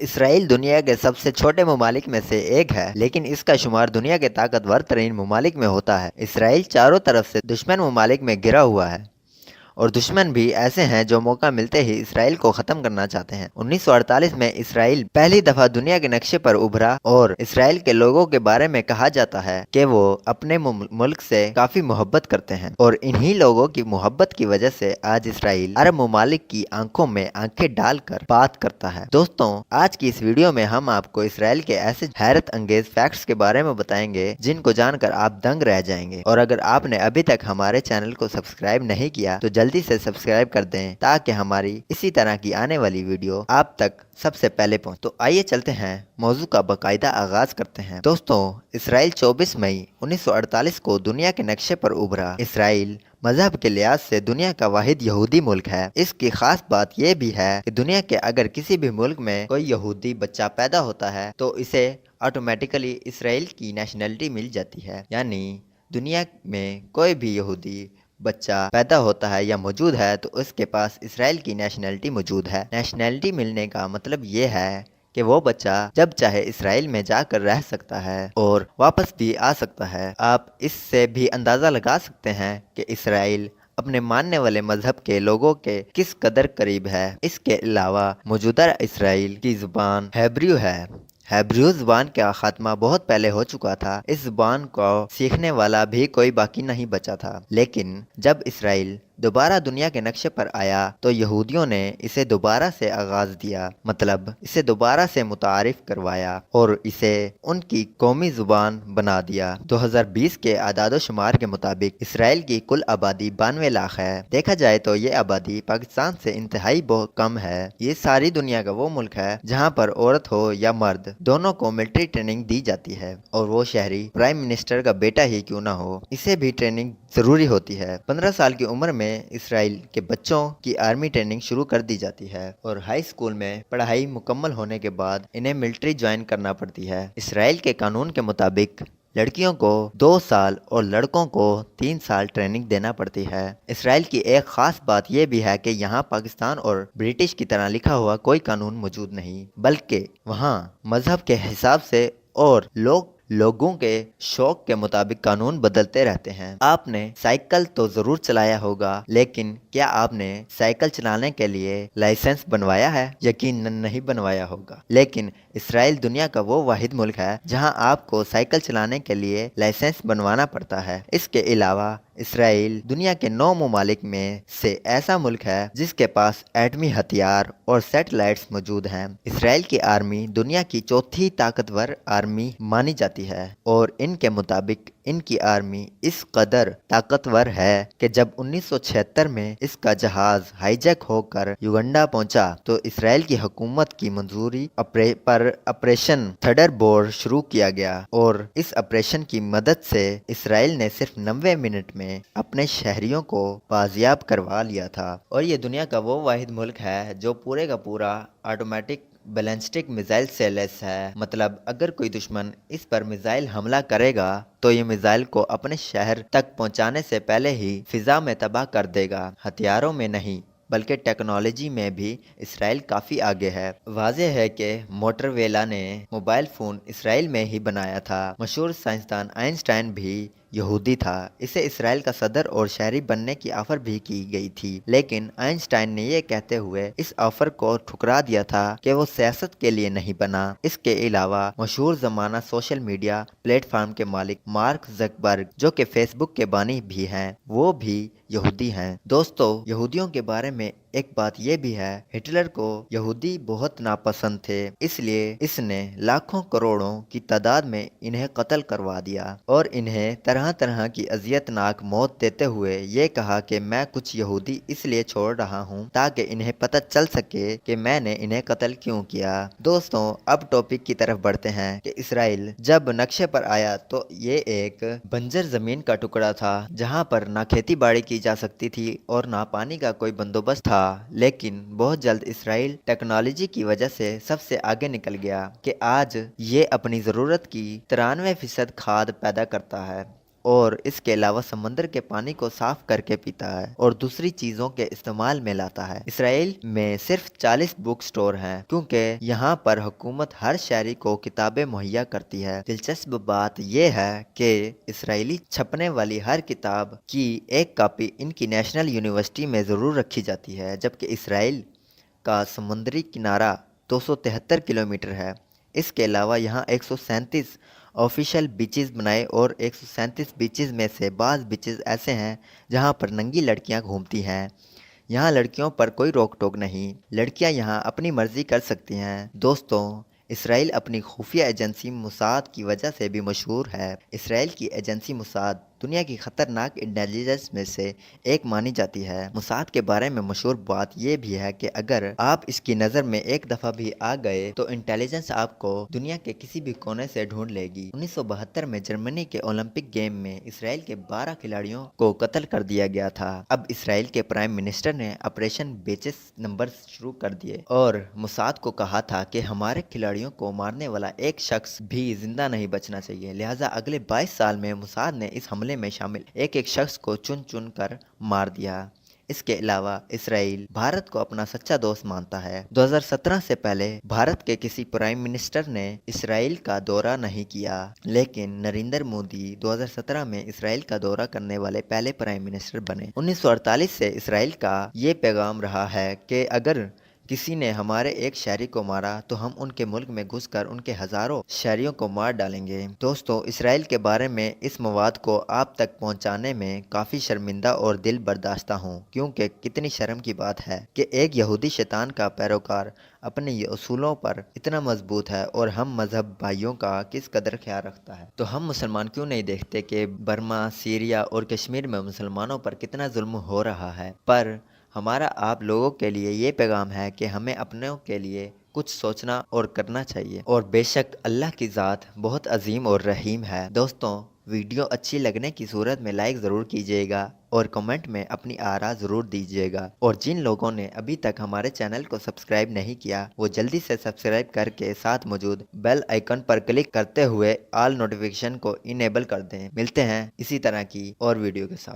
اسرائیل دنیا کے سب سے چھوٹے ممالک میں سے ایک ہے، لیکن اس کا شمار دنیا کے طاقتور ترین ممالک میں ہوتا ہے۔ اسرائیل چاروں طرف سے دشمن ممالک میں گھرا ہوا ہے، اور دشمن بھی ایسے ہیں جو موقع ملتے ہی اسرائیل کو ختم کرنا چاہتے ہیں۔ 1948 میں اسرائیل پہلی دفعہ دنیا کے نقشے پر ابھرا، اور اسرائیل کے لوگوں کے بارے میں کہا جاتا ہے کہ وہ اپنے ملک سے کافی محبت کرتے ہیں، اور انہی لوگوں کی محبت کی وجہ سے آج اسرائیل عرب ممالک کی آنکھوں میں آنکھیں ڈال کر بات کرتا ہے۔ دوستوں، آج کی اس ویڈیو میں ہم آپ کو اسرائیل کے ایسے حیرت انگیز فیکٹس کے بارے میں بتائیں گے جن کو جان کر آپ دنگ رہ جائیں گے، اور اگر آپ نے ابھی تک ہمارے چینل کو سبسکرائب نہیں کیا تو جلدی سے سبسکرائب کر دیں تاکہ ہماری اسی طرح کی آنے والی ویڈیو آپ تک سب سے پہلے پہنچے۔ تو آئیے چلتے ہیں، موضوع کا باقاعدہ آغاز کرتے ہیں۔ دوستوں، اسرائیل 24 مئی 1948 کو دنیا کے نقشے پر ابھرا۔ اسرائیل مذہب کے لحاظ سے دنیا کا واحد یہودی ملک ہے۔ اس کی خاص بات یہ بھی ہے کہ دنیا کے اگر کسی بھی ملک میں کوئی یہودی بچہ پیدا ہوتا ہے تو اسے آٹومیٹیکلی اسرائیل کی نیشنلٹی مل جاتی ہے، یعنی دنیا میں کوئی بھی یہودی بچہ پیدا ہوتا ہے یا موجود ہے تو اس کے پاس اسرائیل کی نیشنلٹی موجود ہے۔ نیشنلٹی ملنے کا مطلب یہ ہے کہ وہ بچہ جب چاہے اسرائیل میں جا کر رہ سکتا ہے اور واپس بھی آ سکتا ہے۔ آپ اس سے بھی اندازہ لگا سکتے ہیں کہ اسرائیل اپنے ماننے والے مذہب کے لوگوں کے کس قدر قریب ہے۔ اس کے علاوہ موجودہ اسرائیل کی زبان ہیبریو ہے۔ ہیبریو زبان کا خاتمہ بہت پہلے ہو چکا تھا۔ اس زبان کو سیکھنے والا بھی کوئی باقی نہیں بچا تھا، لیکن جب اسرائیل دوبارہ دنیا کے نقشے پر آیا تو یہودیوں نے اسے دوبارہ سے آغاز دیا، مطلب اسے دوبارہ سے متعارف کروایا اور اسے ان کی قومی زبان بنا دیا۔ 2020 کے اعداد و شمار کے مطابق اسرائیل کی کل آبادی 92 لاکھ ہے۔ دیکھا جائے تو یہ آبادی پاکستان سے انتہائی بہت کم ہے۔ یہ ساری دنیا کا وہ ملک ہے جہاں پر عورت ہو یا مرد دونوں کو ملٹری ٹریننگ دی جاتی ہے، اور وہ شہری پرائم منسٹر کا بیٹا ہی کیوں نہ ہو، اسے بھی ٹریننگ ضروری ہوتی ہے۔ 15 سال کی عمر میں اسرائیل کے بچوں کی آرمی ٹریننگ شروع کر دی جاتی ہے، اور ہائی اسکول میں پڑھائی مکمل ہونے کے بعد انہیں ملٹری جوائن کرنا پڑتی ہے۔ اسرائیل کے قانون کے مطابق لڑکیوں کو 2 سال اور لڑکوں کو 3 سال ٹریننگ دینا پڑتی ہے۔ اسرائیل کی ایک خاص بات یہ بھی ہے کہ یہاں پاکستان اور برٹش کی طرح لکھا ہوا کوئی قانون موجود نہیں، بلکہ وہاں مذہب کے حساب سے اور لوگوں کے شوق کے مطابق قانون بدلتے رہتے ہیں۔ آپ نے سائیکل تو ضرور چلایا ہوگا، لیکن کیا آپ نے سائیکل چلانے کے لیے لائسنس بنوایا ہے؟ یقیناً نہیں بنوایا ہوگا، لیکن اسرائیل دنیا کا وہ واحد ملک ہے جہاں آپ کو سائیکل چلانے کے لیے لائسنس بنوانا پڑتا ہے۔ اس کے علاوہ اسرائیل دنیا کے 9 ممالک میں سے ایسا ملک ہے جس کے پاس ایٹمی ہتھیار اور سیٹلائٹس موجود ہیں۔ اسرائیل کی آرمی دنیا کی چوتھی طاقتور آرمی مانی جاتی ہے، اور ان کے مطابق ان کی آرمی اس قدر طاقتور ہے کہ جب 1976 میں اس کا جہاز ہائی جیک ہو کر یوگنڈا پہنچا تو اسرائیل کی حکومت کی منظوری پر آپریشن تھنڈر بولٹ شروع کیا گیا، اور اس آپریشن کی مدد سے اسرائیل نے صرف 90 منٹ میں اپنے شہریوں کو بازیاب کروا لیا تھا۔ اور یہ دنیا کا وہ واحد ملک ہے جو پورے کا پورا آٹومیٹک بیلسٹک میزائل سے لیس ہے، مطلب اگر کوئی دشمن اس پر میزائل حملہ کرے گا تو یہ میزائل کو اپنے شہر تک پہنچانے سے پہلے ہی فضا میں تباہ کر دے گا۔ ہتھیاروں میں نہیں بلکہ ٹیکنالوجی میں بھی اسرائیل کافی آگے ہے۔ واضح ہے کہ موٹرویلا نے موبائل فون اسرائیل میں ہی بنایا تھا۔ مشہور سائنسدان آئنسٹائن بھی یہودی تھا۔ اسے اسرائیل کا صدر اور شہری بننے کی آفر بھی کی گئی تھی، لیکن آئنسٹائن نے یہ کہتے ہوئے اس آفر کو ٹھکرا دیا تھا کہ وہ سیاست کے لیے نہیں بنا۔ اس کے علاوہ مشہور زمانہ سوشل میڈیا پلیٹ فارم کے مالک مارک زکربرگ، جو کہ فیس بک کے بانی بھی ہیں، وہ بھی یہودی ہیں۔ دوستو، یہودیوں کے بارے میں ایک بات یہ بھی ہے، ہٹلر کو یہودی بہت ناپسند تھے، اس لیے اس نے لاکھوں کروڑوں کی تعداد میں انہیں قتل کروا دیا اور انہیں طرح طرح کی اذیت ناک موت دیتے ہوئے یہ کہا کہ میں کچھ یہودی اس لیے چھوڑ رہا ہوں تاکہ انہیں پتہ چل سکے کہ میں نے انہیں قتل کیوں کیا۔ دوستوں، اب ٹاپک کی طرف بڑھتے ہیں کہ اسرائیل جب نقشے پر آیا تو یہ ایک بنجر زمین کا ٹکڑا تھا جہاں پر نہ کھیتی باڑی کی جا سکتی تھی اور نہ پانی کا کوئی بندوبست تھا، لیکن بہت جلد اسرائیل ٹیکنالوجی کی وجہ سے سب سے آگے نکل گیا کہ آج یہ اپنی ضرورت کی 93% کھاد پیدا کرتا ہے۔ اور اس کے علاوہ سمندر کے پانی کو صاف کر کے پیتا ہے اور دوسری چیزوں کے استعمال میں لاتا ہے۔ اسرائیل میں صرف 40 بک سٹور ہیں کیونکہ یہاں پر حکومت ہر شہری کو کتابیں مہیا کرتی ہے۔ دلچسپ بات یہ ہے کہ اسرائیلی چھپنے والی ہر کتاب کی ایک کاپی ان کی نیشنل یونیورسٹی میں ضرور رکھی جاتی ہے، جبکہ اسرائیل کا سمندری کنارہ 273 کلومیٹر ہے۔ اس کے علاوہ یہاں 137 آفیشل بیچز بنائے اور 137 بیچز میں سے بعض بیچز ایسے ہیں جہاں پر ننگی لڑکیاں گھومتی ہیں۔ یہاں لڑکیوں پر کوئی روک ٹوک نہیں، لڑکیاں یہاں اپنی مرضی کر سکتی ہیں۔ دوستوں، اسرائیل اپنی خفیہ ایجنسی موساد کی وجہ سے بھی مشہور ہے۔ اسرائیل کی ایجنسی موساد دنیا کی خطرناک انٹیلیجنس میں سے ایک مانی جاتی ہے۔ موساد کے بارے میں مشہور بات یہ بھی ہے کہ اگر آپ اس کی نظر میں ایک دفعہ بھی آ گئے تو انٹیلیجنس آپ کو دنیا کے کسی بھی کونے سے ڈھونڈ لے گی۔ 1972 میں جرمنی کے اولمپک گیم میں اسرائیل کے 12 کھلاڑیوں کو قتل کر دیا گیا تھا۔ اب اسرائیل کے پرائم منسٹر نے آپریشن بیچس نمبر شروع کر دیے اور موساد کو کہا تھا کہ ہمارے کھلاڑیوں کو مارنے والا ایک شخص بھی زندہ نہیں بچنا چاہیے، لہٰذا اگلے 22 سال میں موساد نے اس حملے میں شامل ایک ایک شخص کو چن چن کر مار دیا۔ اس کے علاوہ اسرائیل بھارت کو اپنا سچا دوست مانتا ہے۔ 2017 سے پہلے بھارت کے کسی پرائم منسٹر نے اسرائیل کا دورہ نہیں کیا، لیکن نریندر مودی 2017 میں اسرائیل کا دورہ کرنے والے پہلے پرائم منسٹر بنے۔ 1948 سے اسرائیل کا یہ پیغام رہا ہے کہ اگر کسی نے ہمارے ایک شہری کو مارا تو ہم ان کے ملک میں گھس کر ان کے ہزاروں شہریوں کو مار ڈالیں گے۔ دوستوں، اسرائیل کے بارے میں اس مواد کو آپ تک پہنچانے میں کافی شرمندہ اور دل برداشتہ ہوں، کیونکہ کتنی شرم کی بات ہے کہ ایک یہودی شیطان کا پیروکار اپنے یہ اصولوں پر اتنا مضبوط ہے اور ہم مذہب بھائیوں کا کس قدر خیال رکھتا ہے۔ تو ہم مسلمان کیوں نہیں دیکھتے کہ برما، سیریا اور کشمیر میں مسلمانوں پر کتنا ظلم ہو رہا ہے؟ پر ہمارا آپ لوگوں کے لیے یہ پیغام ہے کہ ہمیں اپنوں کے لیے کچھ سوچنا اور کرنا چاہیے، اور بے شک اللہ کی ذات بہت عظیم اور رحیم ہے۔ دوستوں، ویڈیو اچھی لگنے کی صورت میں لائک ضرور کیجیے گا اور کمنٹ میں اپنی آراء ضرور دیجیے گا، اور جن لوگوں نے ابھی تک ہمارے چینل کو سبسکرائب نہیں کیا وہ جلدی سے سبسکرائب کر کے ساتھ موجود بیل آئیکن پر کلک کرتے ہوئے آل نوٹیفیکیشن کو انیبل کر دیں۔ ملتے ہیں اسی طرح کی اور ویڈیو کے ساتھ۔